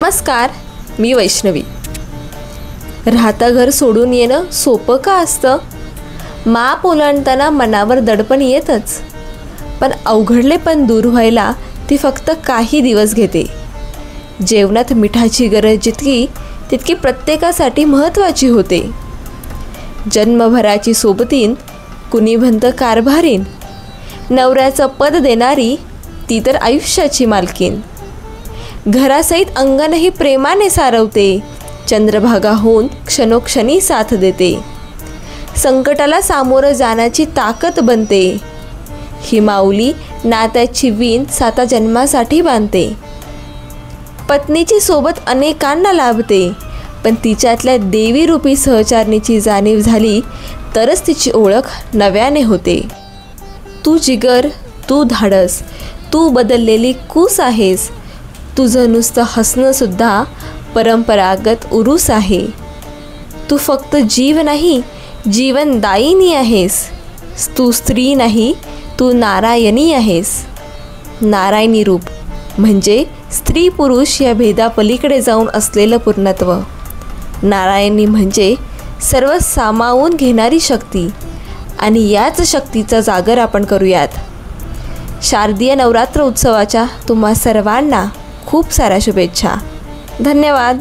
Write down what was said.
नमस्कार, मी वैष्णवी। राहता घर सोडून येणं सोपं का असतं? माप ओलांडताना मनावर दडपण येतच, पण अवघडलेपण दूर व्हायला ती फक्त काही दिवस घेते। जेवणात मिठाची गरज जितकी तितकी प्रत्येकासाठी महत्त्वाची होते। जन्मभराची सोबतीन, कुणीभंत कारभारीन, नवऱ्याचं पद देणारी ती तर आयुष्याची मालकीन। घरासहित अंगणही प्रेमाने सारवते, चंद्रभागा होऊन क्षणोक्षणी साथ देते। संकटाला सामोरं जाण्याची ताकद बनते, ही माऊली नात्याची वीण 7 जन्मासाठी बांधते। पत्नीची सोबत अनेकांना लाभते, पण तिच्यातल्या देवी रूपी सहचारणीची जाणीव झाली तरच तिची ओळख नव्याने होते। तू जिगर, तू धाडस, तू बदललेली कूस आहेस। तुझं नुसतं हसणंसुद्धा परंपरागत उरूस आहे। तू फक्त जीव नाही, जीवनदायिनी आहेस। तू स्त्री नाही, तू नारायणी आहेस। नारायणी रूप म्हणजे स्त्री पुरुष या भेदापलीकडे जाऊन असलेलं पूर्णत्व। नारायणी म्हणजे सर्व सामावून घेणारी शक्ती, आणि याच शक्तीचा जागर आपण करूयात। शारदीय नवरात्र उत्सवाच्या तुम्हा सर्वांना खूप साऱ्या शुभेच्छा। धन्यवाद।